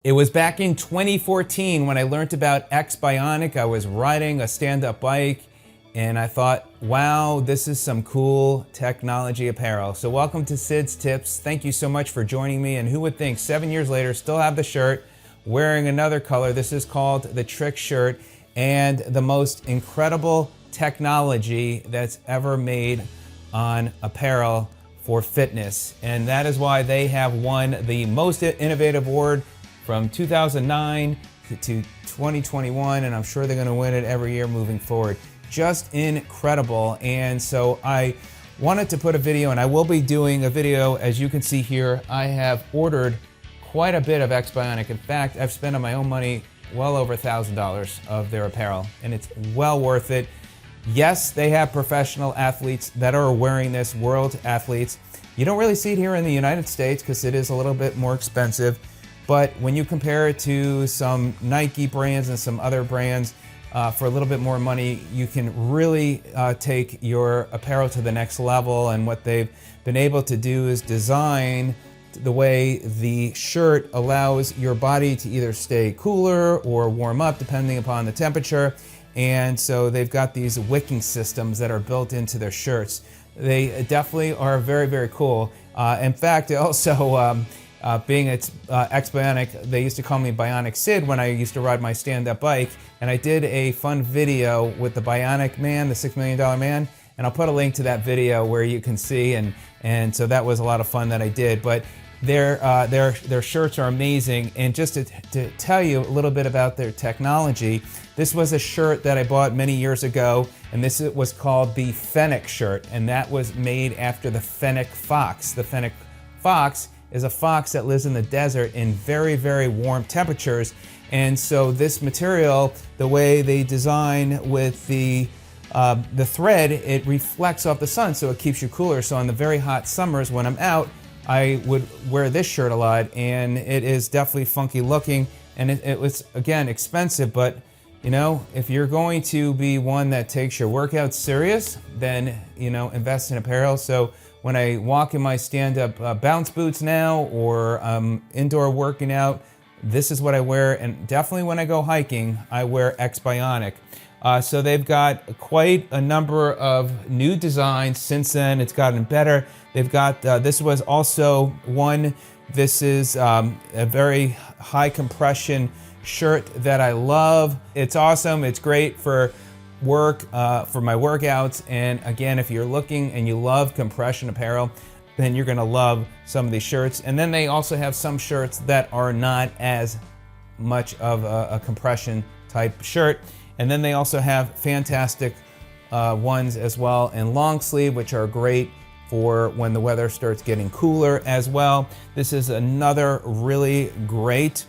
It was back in 2014 when I learned about Bionic. I was riding a stand-up bike and I thought, wow, this is some cool technology apparel. So welcome to Sid's Tips. Thank you so much for joining me. And who would think 7 years later, still have the shirt, wearing another color. This is called the Trick shirt and the most incredible technology that's ever made on apparel for fitness. And that is why they have won the most innovative award from 2009 to 2021, and I'm sure they're gonna win it every year moving forward. Just incredible. And so I wanted to put a video, and I will be doing a video. As you can see here, I have ordered quite a bit of Bionic. In fact, I've spent on my own money well over $1,000 of their apparel, and it's well worth it. Yes, they have professional athletes that are wearing this, world athletes. You don't really see it here in the United States because it is a little bit more expensive. But when you compare it to some Nike brands and some other brands for a little bit more money, you can really take your apparel to the next level. And what they've been able to do is design the way the shirt allows your body to either stay cooler or warm up depending upon the temperature. And so they've got these wicking systems that are built into their shirts. They definitely are very, very cool. In fact, they also, being it's Bionic, they used to call me Bionic Sid when I used to ride my stand-up bike, and I did a fun video with the Bionic Man, the $6 Million Man, and I'll put a link to that video where you can see, and so that was a lot of fun that I did. But their shirts are amazing, and just to tell you a little bit about their technology, this was a shirt that I bought many years ago, and this was called the Fennec shirt, and that was made after the Fennec fox. The Fennec fox is a fox that lives in the desert in very, very warm temperatures. And so this material, the way they design with the thread, it reflects off the sun, so it keeps you cooler. So on the very hot summers when I'm out, I would wear this shirt a lot, and it is definitely funky looking. And it was, again, expensive, but you know, if you're going to be one that takes your workouts serious, then, you know, invest in apparel. So when I walk in my stand-up bounce boots now, or indoor working out, this is what I wear. And definitely when I go hiking, I wear Bionic. So they've got quite a number of new designs since then. It's gotten better. They've got, this was also one, this is a very high compression shirt that I love. It's awesome. It's great for work, for my workouts. And again, if you're looking and you love compression apparel, then you're gonna love some of these shirts. And then they also have some shirts that are not as much of a compression type shirt. And then they also have fantastic ones as well in long sleeve, which are great for when the weather starts getting cooler as well. This is another really great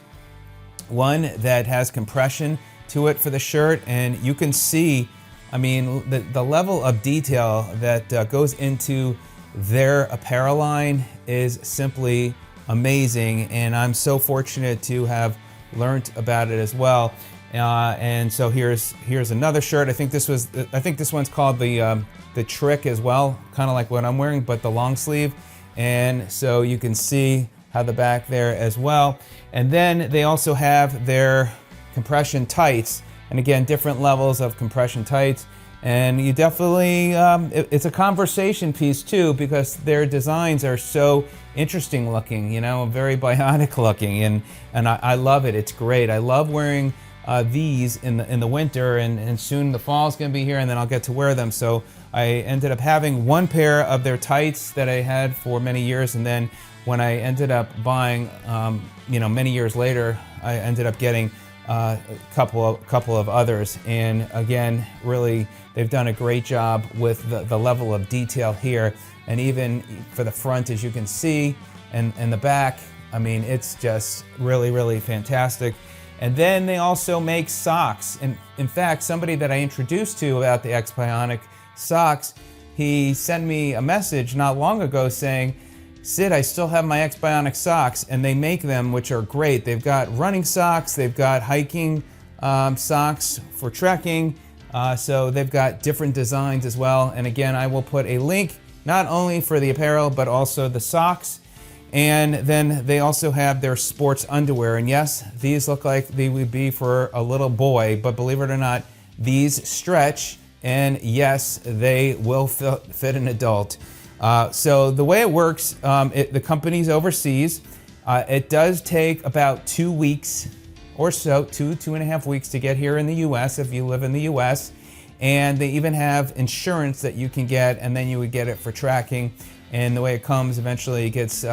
one that has compression to it for the shirt, and you can see, I mean, the level of detail that goes into their apparel line is simply amazing, and I'm so fortunate to have learned about it as well. And so here's another shirt. I think this one's called the Trick as well, kind of like what I'm wearing, but the long sleeve. And so you can see how the back there as well. And then they also have their compression tights, and again, different levels of compression tights. And you definitely, it's a conversation piece too, because their designs are so interesting looking, you know, very bionic looking, and I love it. It's great. I love wearing these in the winter, and soon the fall's gonna be here, and then I'll get to wear them. So I ended up having one pair of their tights that I had for many years, and then when I ended up buying, you know, many years later, I ended up getting a couple of others. And again, really, they've done a great job with the level of detail here. And even for the front, as you can see, and the back, I mean, it's just really, really fantastic. And then they also make socks. And in fact, somebody that I introduced to about the Bionic socks, he sent me a message not long ago saying, Sid, I still have my Bionic socks, and they make them, which are great. They've got running socks, they've got hiking socks for trekking, so they've got different designs as well. And again, I will put a link not only for the apparel, but also the socks. And then they also have their sports underwear. And yes, these look like they would be for a little boy, but believe it or not, these stretch, and yes, they will fit an adult. So the way it works, the company's overseas. It does take about 2 weeks or so, 2.5 weeks to get here in the US if you live in the US. And they even have insurance that you can get, and then you would get it for tracking. And the way it comes, eventually it gets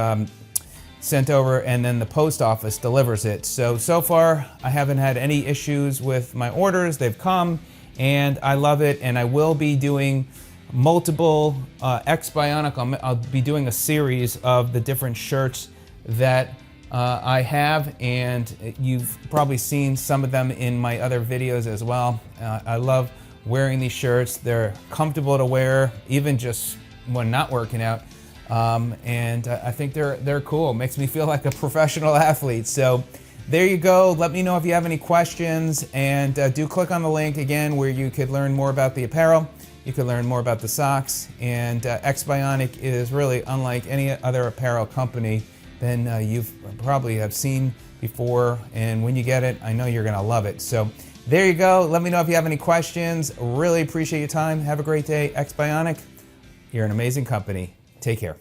sent over, and then the post office delivers it. So far, I haven't had any issues with my orders. They've come, and I love it. And I will be doing multiple X Bionic. I'll be doing a series of the different shirts that I have, and you've probably seen some of them in my other videos as well. I love wearing these shirts. They're comfortable to wear, even just when not working out. And I think they're cool. Makes me feel like a professional athlete. So there you go. Let me know if you have any questions, and do click on the link again where you could learn more about the apparel. You could learn more about the socks, and X Bionic is really unlike any other apparel company than you've probably have seen before. And when you get it, I know you're gonna love it. So there you go. Let me know if you have any questions. Really appreciate your time. Have a great day. X Bionic, you're an amazing company. Take care.